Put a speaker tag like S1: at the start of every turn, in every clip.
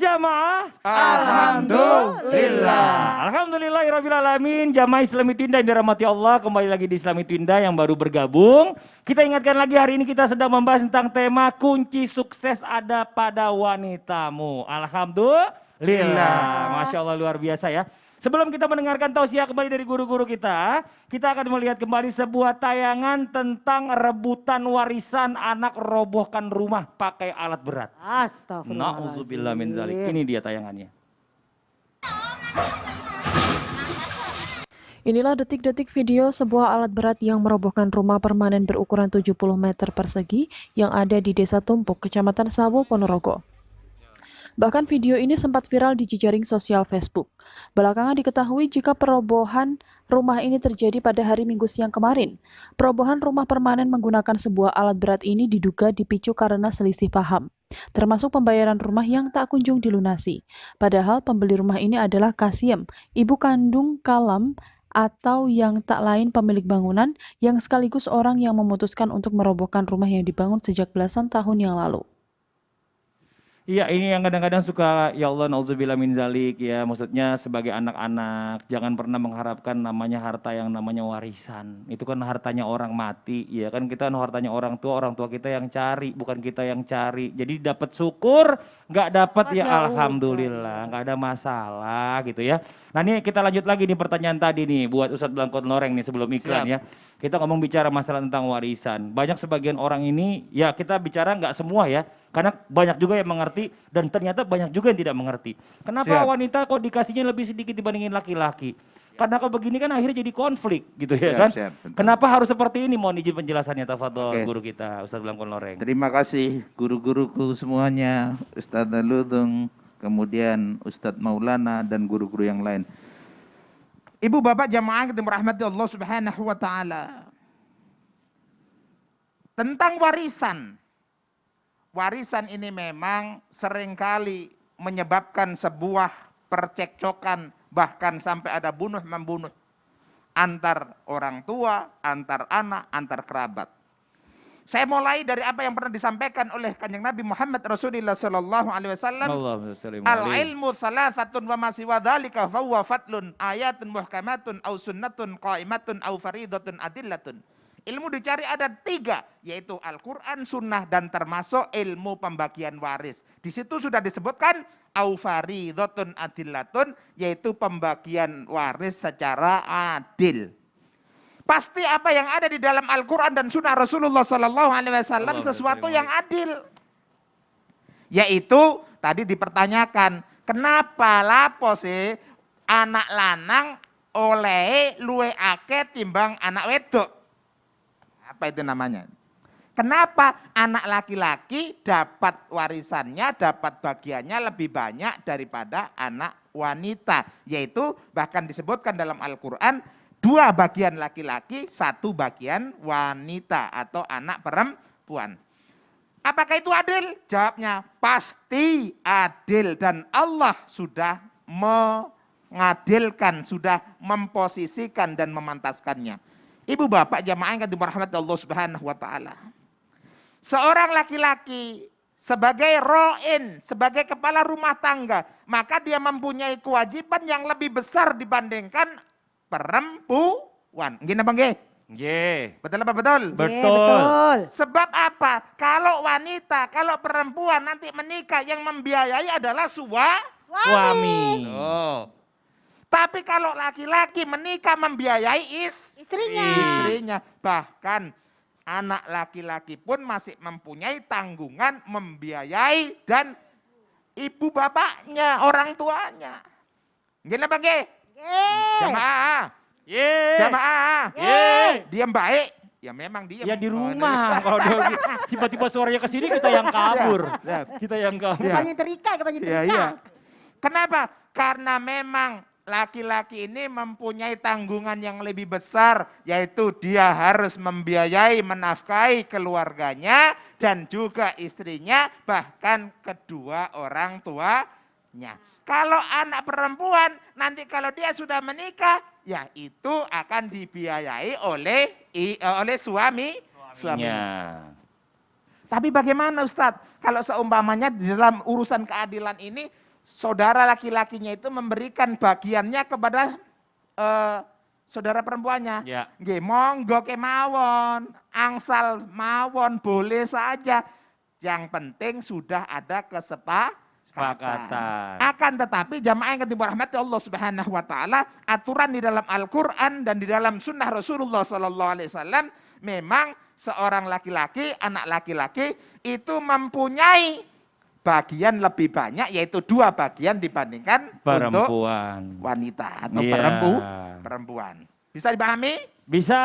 S1: jamaah?
S2: Alhamdulillah.
S1: Alhamdulillahirabbil alamin. Jamaah Islami Twinda yang dirahmati Allah, kembali lagi di Islami Twinda yang baru bergabung. Kita ingatkan lagi, hari ini kita sedang membahas tentang tema kunci sukses ada pada wanitamu. Alhamdulillah. Masya Allah, luar biasa ya. Sebelum kita mendengarkan tausiah kembali dari guru-guru kita akan melihat kembali sebuah tayangan tentang rebutan warisan anak robohkan rumah pakai alat berat.
S2: Astagfirullahaladzim.
S1: Na'udzubillah min zalik. Ini dia tayangannya.
S3: Inilah detik-detik video sebuah alat berat yang merobohkan rumah permanen berukuran 70 meter persegi yang ada di Desa Tumpuk, Kecamatan Sawo, Ponorogo. Bahkan video ini sempat viral di jejaring sosial Facebook. Belakangan diketahui jika perobohan rumah ini terjadi pada hari Minggu siang kemarin. Perobohan rumah permanen menggunakan sebuah alat berat ini diduga dipicu karena selisih paham, termasuk pembayaran rumah yang tak kunjung dilunasi. Padahal pembeli rumah ini adalah Kasiem, ibu kandung Kalam, atau yang tak lain pemilik bangunan yang sekaligus orang yang memutuskan untuk merobohkan rumah yang dibangun sejak belasan tahun yang lalu.
S1: Iya, ini yang kadang-kadang suka, ya Allah na'udzubillah min zalik ya, maksudnya sebagai anak-anak jangan pernah mengharapkan namanya harta yang namanya warisan. Itu kan hartanya orang mati, ya kan, kita hartanya orang tua kita yang cari, bukan kita yang cari. Jadi dapat syukur, nggak dapat ya alhamdulillah, nggak ada masalah gitu ya. Nah ini kita lanjut lagi nih pertanyaan tadi nih buat Ustadz Blangkon Loreng nih sebelum iklan. Siap. Ya. Kita ngomong bicara masalah tentang warisan. Banyak sebagian orang ini, ya kita bicara nggak semua ya. Karena banyak juga yang mengerti dan ternyata banyak juga yang tidak mengerti. Kenapa wanita kok dikasihnya lebih sedikit dibandingin laki-laki? Karena kalau begini kan akhirnya jadi konflik gitu ya kan. Kenapa harus seperti ini? Mohon izin penjelasannya Tafadhol guru kita Ustadz Blangkon Loreng.
S4: Terima kasih guru-guruku semuanya, Ustadz Ludung, kemudian Ustadz Maulana dan guru-guru yang lain. Ibu bapak jamaah yang dirahmati Allah Subhanahu wa taala. Tentang warisan. Warisan ini memang seringkali menyebabkan sebuah percekcokan, bahkan sampai ada bunuh-membunuh antar orang tua, antar anak, antar kerabat. Saya mulai dari apa yang pernah disampaikan oleh Kanjeng Nabi Muhammad Rasulullah sallallahu alaihi wasallam. Al-ilmu thalathatun wa ma siwa dzalika fa huwa fadlun ayatun muhkamatun au sunnatun qaimatun au faridatun adillatun. Ilmu dicari ada 3, yaitu Al-Quran, Sunnah, dan termasuk ilmu pembagian waris. Di situ sudah disebutkan au faridatun adillatun, yaitu pembagian waris secara adil. Pasti apa yang ada di dalam Al-Quran dan Sunnah Rasulullah SAW sesuatu yang adil. Yaitu tadi dipertanyakan, kenapa lapo sih anak lanang oleh luwe ake timbang anak wedok? Apa itu namanya? Kenapa anak laki-laki dapat warisannya, dapat bagiannya lebih banyak daripada anak wanita? Yaitu bahkan disebutkan dalam Al-Quran, 2 bagian laki-laki, 1 bagian wanita atau anak perempuan. Apakah itu adil? Jawabnya pasti adil dan Allah sudah mengadilkan, sudah memposisikan dan memantaskannya. Ibu bapak jamaah yang dirahmati Allah Subhanahu wa taala. Seorang laki-laki sebagai ro'in, sebagai kepala rumah tangga, maka dia mempunyai kewajiban yang lebih besar dibandingkan perempuan. Nggih napa nggih?
S1: Nggih.
S4: Betul apa betul?
S1: Betul.
S4: Sebab apa? Kalau wanita, kalau perempuan nanti menikah yang membiayai adalah
S1: Suami.
S4: Oh. Tapi kalau laki-laki menikah membiayai istrinya. Bahkan anak laki-laki pun masih mempunyai tanggungan membiayai dan ibu bapaknya, orang tuanya. Nggih napa nggih? Jamaah. Jamaah. Diam baik. Ya memang diam.
S1: Ya di rumah. Kalau tiba-tiba suaranya ke sini kita yang kabur. Kita yang kabur.
S2: Kepanjang terika.
S4: Iya. Kenapa? Karena memang laki-laki ini mempunyai tanggungan yang lebih besar, yaitu dia harus membiayai, menafkahi keluarganya dan juga istrinya, bahkan kedua orang tuanya. Kalau anak perempuan, nanti kalau dia sudah menikah, ya itu akan dibiayai oleh suaminya. Tapi bagaimana Ustadz? Kalau seumpamanya di dalam urusan keadilan ini, saudara laki-lakinya itu memberikan bagiannya kepada saudara perempuannya.
S1: Ya.
S4: Nggih, monggo kemawon, angsal mawon boleh saja. Yang penting sudah ada
S1: Kesepakatan.
S4: Akan tetapi jamaah yang dirahmati Allah Subhanahu wa taala, aturan di dalam Al-Qur'an dan di dalam sunnah Rasulullah sallallahu alaihi wasallam, memang seorang laki-laki, anak laki-laki itu mempunyai bagian lebih banyak, yaitu 2 bagian dibandingkan untuk
S1: Perempuan.
S4: wanita atau
S1: Iya.
S4: perempuan. Bisa dipahami?
S1: Bisa,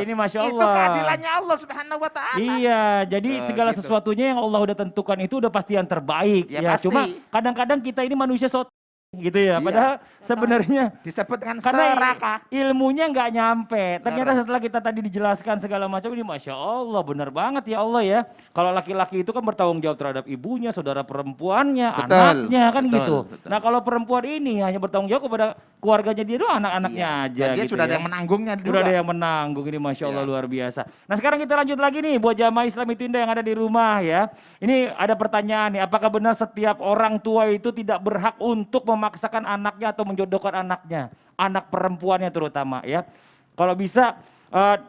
S1: ini Masya Allah.
S4: Itu keadilannya Allah Subhanahu wa taala.
S1: Iya, jadi segala
S4: gitu.
S1: sesuatunya yang Allah udah tentukan itu udah pasti yang terbaik.
S4: Ya,
S1: Ya,
S4: pasti.
S1: cuma kadang-kadang kita ini manusia gitu ya.
S4: Iya.
S1: Padahal sebenarnya
S4: Disebut dengan
S1: karena
S4: serakah.
S1: ilmunya nggak nyampe. Ternyata
S4: Benar.
S1: setelah kita tadi dijelaskan segala macam ini Masya Allah benar banget ya Allah ya. Kalau laki-laki itu kan bertanggung jawab terhadap ibunya, saudara perempuannya,
S4: Betul,
S1: anaknya kan
S4: betul,
S1: gitu.
S4: betul.
S1: Nah kalau perempuan ini hanya bertanggung jawab kepada keluarganya dia doang, anak-anaknya
S4: Iya.
S1: aja
S4: Dan dia
S1: gitu
S4: sudah
S1: ya.
S4: ada yang menanggungnya juga.
S1: Udah ada yang menanggung ini Masya Allah
S4: Iya.
S1: luar biasa. Nah sekarang kita lanjut lagi nih buat jamaah Islam itu Indah yang ada di rumah ya. Ini ada pertanyaan nih, apakah benar setiap orang tua itu tidak berhak untuk memaksakan anaknya atau menjodohkan anaknya? Anak perempuannya terutama ya. Kalau bisa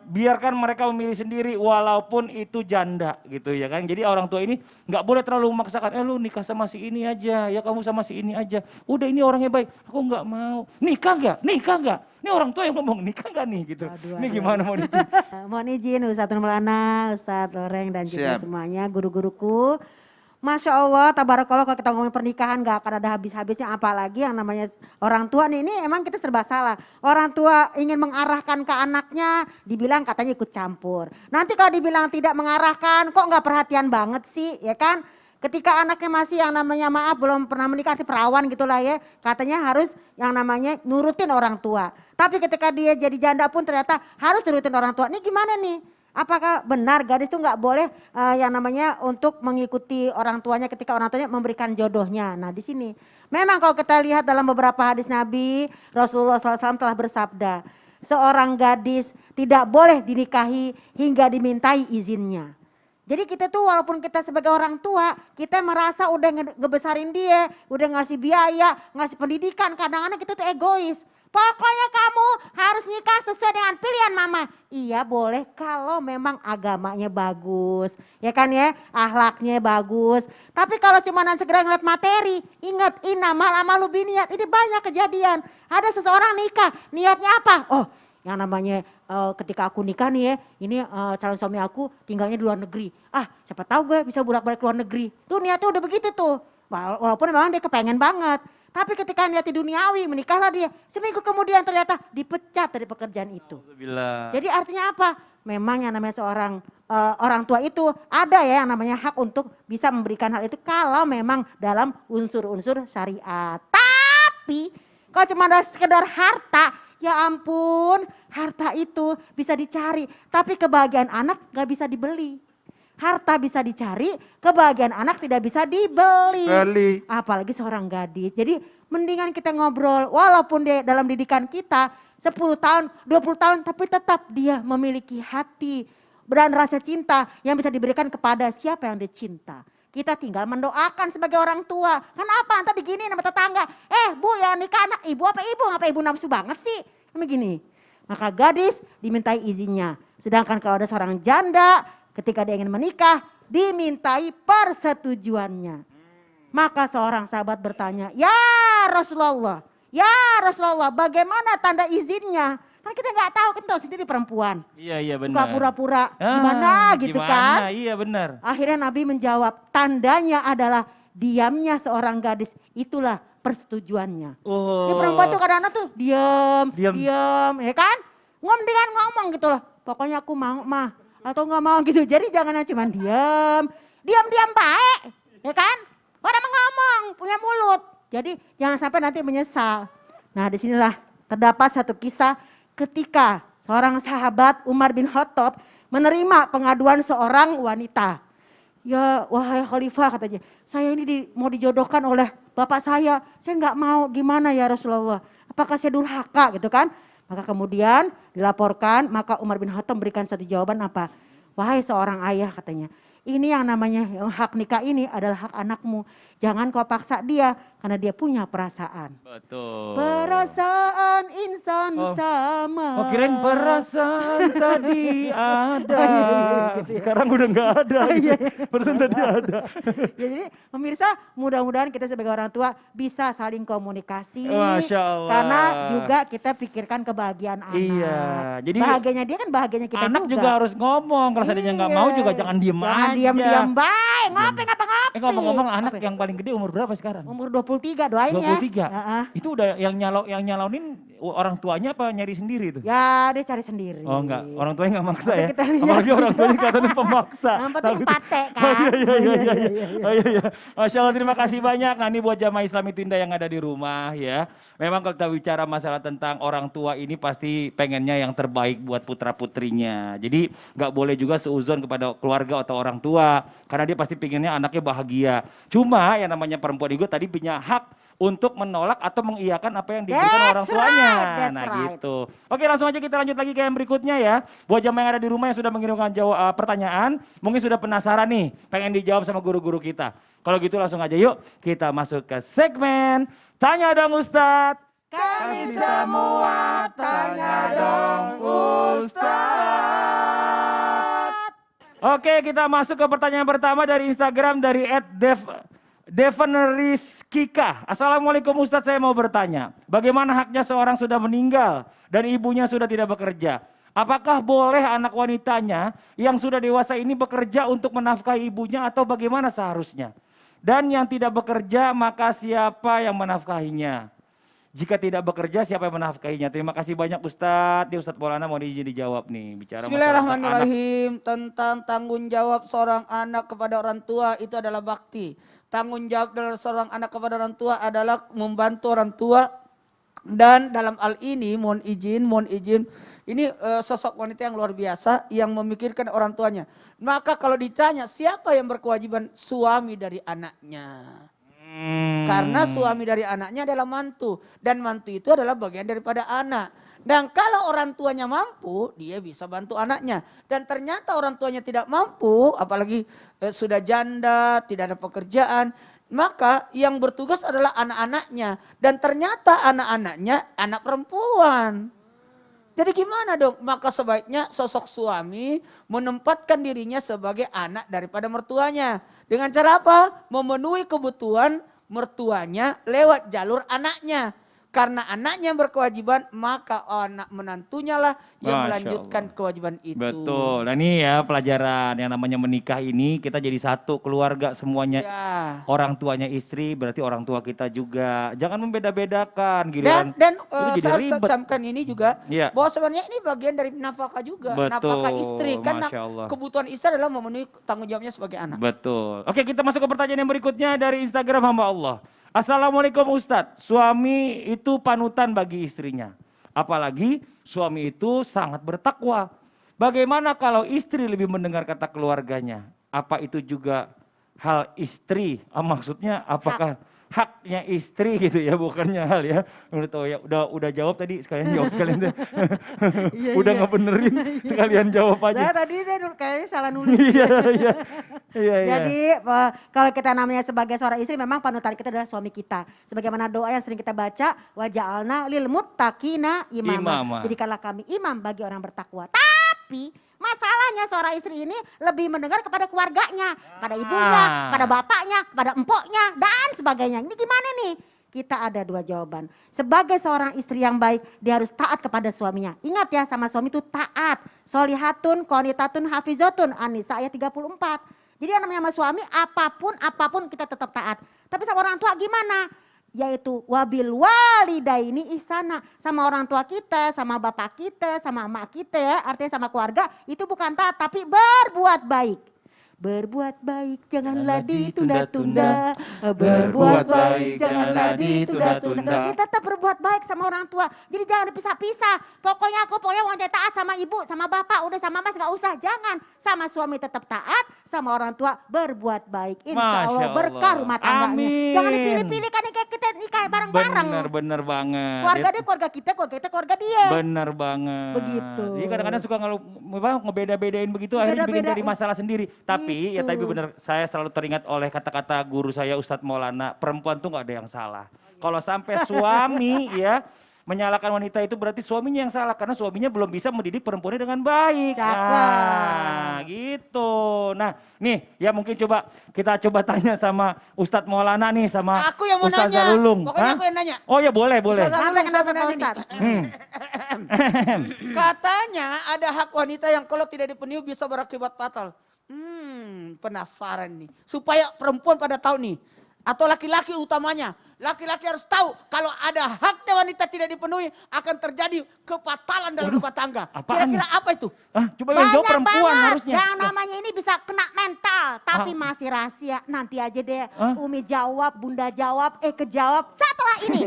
S1: biarkan mereka memilih sendiri walaupun itu janda gitu ya kan. Jadi orang tua ini nggak boleh terlalu memaksakan, lu nikah sama si ini aja, ya kamu sama si ini aja. Udah ini orangnya baik, aku nggak mau. Nikah nggak? Nikah nggak? Ini orang tua yang ngomong nikah nggak nih gitu.
S2: Aduh,
S1: Ini
S2: aduh,
S1: gimana mau dicip?
S2: Mohon izin Ustadz Nurmulana, Ustadz Loreng dan juga
S4: Siap.
S2: semuanya guru-guruku. Masya Allah, tabarakallah kalau kita ngomongin pernikahan gak akan ada habis-habisnya, apalagi yang namanya orang tua nih, ini emang kita serba salah. Orang tua ingin mengarahkan ke anaknya, dibilang katanya ikut campur. Nanti kalau dibilang tidak mengarahkan, kok gak perhatian banget sih, ya kan? Ketika anaknya masih yang namanya maaf belum pernah menikah, perawan gitulah ya, katanya harus yang namanya nurutin orang tua. Tapi ketika dia jadi janda pun ternyata harus nurutin orang tua. Ini gimana nih? Apakah benar gadis itu nggak boleh yang namanya untuk mengikuti orang tuanya ketika orang tuanya memberikan jodohnya? Nah di sini memang kalau kita lihat dalam beberapa hadis Nabi, Rasulullah SAW telah bersabda, seorang gadis tidak boleh dinikahi hingga dimintai izinnya. Jadi kita tuh walaupun kita sebagai orang tua, kita merasa udah ngebesarin dia, udah ngasih biaya, ngasih pendidikan, kadang-kadang kita tuh egois. Pokoknya kamu harus nikah sesuai dengan pilihan mama. Iya boleh kalau memang agamanya bagus. Ya kan ya, akhlaknya bagus. Tapi kalau cuma sekedar ngeliat materi, ingat innamal amalu biniat. Ini banyak kejadian. Ada seseorang nikah, niatnya apa? Oh yang namanya ketika aku nikah nih ya, ini calon suami aku tinggalnya di luar negeri. Ah siapa tahu gue bisa bolak-balik ke luar negeri. Tuh niatnya udah begitu tuh. Walaupun memang dia kepengen banget. Tapi ketika niat duniawi menikahlah dia. Seminggu kemudian ternyata dipecat dari pekerjaan itu.
S1: Alhamdulillah.
S2: Jadi artinya apa? Memang yang namanya seorang orang tua itu ada ya yang namanya hak untuk bisa memberikan hal itu kalau memang dalam unsur-unsur syariat. Tapi kalau cuma ada sekedar harta, ya ampun harta itu bisa dicari. Tapi kebahagiaan anak gak bisa dibeli. Harta bisa dicari, kebahagiaan anak tidak bisa dibeli. Apalagi seorang gadis. Jadi mendingan kita ngobrol walaupun dia dalam didikan kita 10 tahun, 20 tahun tapi tetap dia memiliki hati dan rasa cinta yang bisa diberikan kepada siapa yang dia cinta. Kita tinggal mendoakan sebagai orang tua. Kenapa ntar digini sama tetangga, bu yang nikah anak ibu apa ibu nafsu banget sih. Begini, maka gadis dimintai izinnya. Sedangkan kalau ada seorang janda ketika dia ingin menikah, dimintai persetujuannya. Maka seorang sahabat bertanya, ya Rasulullah, bagaimana tanda izinnya? Kan kita nggak tahu, kan tahu sendiri perempuan.
S1: Iya benar.
S2: Suka pura-pura, gimana gitu kan.
S1: Iya benar.
S2: Akhirnya Nabi menjawab, tandanya adalah diamnya seorang gadis, itulah persetujuannya.
S1: Oh.
S2: Ini perempuan tuh kadang-kadang tuh diam, ya kan? Mendingan ngomong gitu loh, pokoknya aku mau mah. Atau nggak mau gitu, jadi jangan cuma diam baik, ya kan? Orang ngomong, punya mulut, jadi jangan sampai nanti menyesal. Nah disinilah terdapat satu kisah ketika seorang sahabat Umar bin Khattab menerima pengaduan seorang wanita. Ya wahai khalifah katanya, saya ini mau dijodohkan oleh bapak saya nggak mau, gimana ya Rasulullah? Apakah saya durhaka gitu kan? Maka kemudian dilaporkan, maka Umar bin Khattab memberikan satu jawaban apa? Wahai seorang ayah katanya, ini yang namanya hak nikah ini adalah hak anakmu. Jangan kau paksa dia karena dia punya perasaan.
S1: Betul.
S2: Perasaan insan
S1: Oh.
S2: sama.
S1: Oh, kirain perasaan tadi ada.
S2: gitu ya.
S1: Sekarang udah nggak ada. Perasaan tadi ada.
S2: Ya, jadi pemirsa, mudah-mudahan kita sebagai orang tua bisa saling komunikasi.
S1: Masya Allah.
S2: Karena juga kita pikirkan kebahagiaan anak.
S1: Iya, jadi
S2: bahagianya dia kan bahagianya kita
S1: anak juga harus ngomong. Kalau seandainya nggak mau juga jangan diem
S2: Jangan
S1: aja.
S2: diam-diam, baik. Ngopi ngapa ngopi.
S1: Ngomong-ngomong anak
S2: Apa?
S1: yang paling gede umur berapa sekarang?
S2: Umur 23 doain ya.
S1: 23.
S2: Heeh.
S1: Itu udah yang nyalonin orang tuanya apa nyari sendiri tuh?
S2: Ya dia cari sendiri.
S1: Oh enggak, orang tuanya enggak maksa
S2: Nanti
S1: ya.
S2: kita lihat.
S1: Apalagi orang tuanya katanya pemaksa.
S2: Yang penting
S1: Takut-
S2: pate kan.
S1: Oh iya. Oh iya. Masya Allah, terima kasih banyak. Nah ini buat jamaah Islam Indah yang ada di rumah ya. Memang kalau kita bicara masalah tentang orang tua ini pasti pengennya yang terbaik buat putra putrinya. Jadi nggak boleh juga seuzon kepada keluarga atau orang tua. Karena dia pasti pengennya anaknya bahagia. Cuma yang namanya perempuan itu tadi punya hak untuk menolak atau mengiyakan apa yang diberikan
S2: That's
S1: orang tuanya.
S2: right, that's
S1: Nah
S2: right.
S1: gitu. Oke langsung aja kita lanjut lagi ke yang berikutnya ya. Buat jamaah yang ada di rumah yang sudah mengirimkan pertanyaan, mungkin sudah penasaran nih, pengen dijawab sama guru-guru kita. Kalau gitu langsung aja yuk kita masuk ke segmen Tanya Dong Ustadz.
S2: Kami
S4: semua tanya dong Ustadz.
S1: Oke kita masuk ke pertanyaan pertama dari Instagram dari @Devaneriskika. Assalamualaikum Ustadz, saya mau bertanya. Bagaimana haknya seorang sudah meninggal dan ibunya sudah tidak bekerja? Apakah boleh anak wanitanya yang sudah dewasa ini bekerja untuk menafkahi ibunya atau bagaimana seharusnya? Dan yang tidak bekerja maka siapa yang menafkahinya? Jika tidak bekerja siapa yang menafkahinya? Terima kasih banyak Ustadz. Ustadz Maulana mau dijawab nih. Bicara masalah anak.
S5: Bismillahirrahmanirrahim. Tentang tanggung jawab seorang anak kepada orang tua itu adalah bakti. Tanggung jawab dari seorang anak kepada orang tua adalah membantu orang tua. Dan dalam hal ini mohon izin, ini sosok wanita yang luar biasa yang memikirkan orang tuanya. Maka kalau ditanya siapa yang berkewajiban? Suami dari anaknya. Karena suami dari anaknya adalah mantu. Dan mantu itu adalah bagian daripada anak. Dan kalau orang tuanya mampu, dia bisa bantu anaknya. Dan ternyata orang tuanya tidak mampu, apalagi sudah janda, tidak ada pekerjaan. Maka yang bertugas adalah anak-anaknya. Dan ternyata anak-anaknya anak perempuan. Jadi gimana dong? Maka sebaiknya sosok suami menempatkan dirinya sebagai anak daripada mertuanya. Dengan cara apa? Memenuhi kebutuhan mertuanya lewat jalur anaknya. Karena anaknya yang berkewajiban, maka anak menantunya lah yang
S1: Masya
S5: melanjutkan
S1: Allah.
S5: kewajiban itu.
S1: Betul. Nah ini ya pelajaran yang namanya menikah ini kita jadi satu keluarga semuanya.
S5: Ya.
S1: Orang tuanya istri berarti orang tua kita juga. Jangan membeda-bedakan giliran.
S5: Dan
S1: itu jadi
S5: saya harus
S1: ribet.
S5: camkan ini juga
S1: Iya.
S5: bahwa sebenarnya ini bagian dari nafkah juga,
S1: Betul,
S5: nafkah istri kan
S1: Masya Allah.
S5: kebutuhan istri adalah memenuhi tanggung jawabnya sebagai anak.
S1: Betul. Oke kita masuk ke pertanyaan yang berikutnya dari Instagram hamba Allah. Assalamualaikum Ustadz, suami itu panutan bagi istrinya. Apalagi suami itu sangat bertakwa. Bagaimana kalau istri lebih mendengar kata keluarganya? Apa itu juga hal istri? Maksudnya apakah haknya istri gitu ya, bukannya hal ya. Udah jawab tadi, sekalian jawab sekalian deh. Udah nggak benerin, sekalian jawab aja.
S2: Saya tadi dia kayaknya salah nulis.
S1: Iya.
S2: Jadi kalau kita namanya sebagai seorang istri memang panutan kita adalah suami kita. Sebagaimana doa yang sering kita baca, waja'alna lil muttaqina imama.
S1: Imama.
S2: Jadikanlah kami imam bagi orang bertakwa. Tapi masalahnya seorang istri ini lebih mendengar kepada keluarganya, pada ibunya, pada bapaknya, pada empoknya dan sebagainya. Ini gimana nih? Kita ada dua jawaban. Sebagai seorang istri yang baik, dia harus taat kepada suaminya. Ingat ya, sama suami itu taat. Solihatun, qanitatun, hafizatun. An-Nisa ayat 34. Jadi yang namanya sama suami, apapun kita tetap taat. Tapi sama orang tua gimana? Yaitu wabil walidaini ihsana. Sama orang tua kita, sama bapak kita, sama emak kita ya. Artinya sama keluarga, itu bukan taat tapi berbuat baik. Berbuat baik janganlah ditunda-tunda. Berbuat baik janganlah ditunda-tunda. Kita tetap berbuat baik sama orang tua. Jadi jangan dipisah-pisah. Pokoknya mau taat sama ibu, sama bapak, udah sama mas gak usah. Jangan. Sama suami tetap taat, sama orang tua berbuat baik. Insya
S1: Masya
S2: Allah
S1: Allah.
S2: berkah rumah tangganya.
S1: Amin.
S2: Jangan dipilih-pilih kan kayak kita nikah bareng-bareng.
S1: Bener banget.
S2: Keluarga dia keluarga kita keluarga dia.
S1: Bener banget.
S2: Begitu.
S1: Jadi kadang-kadang suka ngebeda-bedain begitu akhirnya bikin
S2: Beda-bedain.
S1: jadi masalah sendiri. Tapi Tapi ya tapi benar, saya selalu teringat oleh kata-kata guru saya Ustadz Maulana, perempuan tuh nggak ada yang salah. Kalau sampai suami ya menyalahkan wanita itu berarti suaminya yang salah karena suaminya belum bisa mendidik perempuannya dengan baik.
S2: Cakep.
S1: Nah, gitu. Nah, nih ya mungkin kita coba tanya sama Ustadz Maulana nih sama
S5: Aku yang mau
S1: Ustadz
S5: nanya.
S1: Zalulung.
S5: Pokoknya
S1: Hah?
S5: aku yang nanya.
S1: Oh ya boleh.
S5: Ustaz Zalulung,
S2: Kenapa,
S5: saya
S2: kenapa,
S5: mau nanya
S2: Pak
S5: nih.
S2: Ustadz?
S5: Katanya ada hak wanita yang kalau tidak dipenuhi bisa berakibat fatal. Penasaran nih. Supaya perempuan pada tahu nih. Atau laki-laki utamanya. Laki-laki harus tahu kalau ada haknya wanita tidak dipenuhi akan terjadi kefatalan dalam rumah tangga.
S1: apaan?
S5: Kira-kira apa itu?
S1: Coba yang jawab
S2: Banyak
S1: perempuan
S2: banget
S1: harusnya.
S2: yang namanya ini bisa kena mental. Tapi masih rahasia. Nanti aja deh Umi jawab, Bunda jawab, kejawab setelah ini.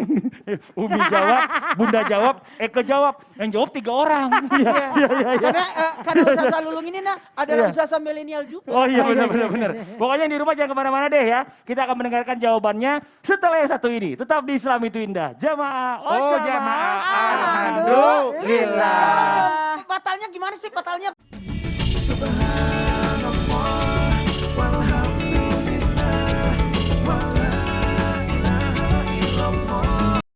S1: Umi jawab, Bunda jawab, Eke jawab. Yang jawab 3 orang. Iya.
S5: Karena Ustaz Zalulung ini adalah Ustaz milenial juga.
S1: Oh iya benar. Pokoknya di rumah jangan kemana-mana deh ya. Kita akan mendengarkan jawabannya setelah yang satu ini. Tetap di Islam itu indah. Jamaah.
S4: Oh jamaah.
S2: Alhamdulillah.
S4: Alhamdulillah.
S5: Jawab dong, batalnya gimana sih batalnya?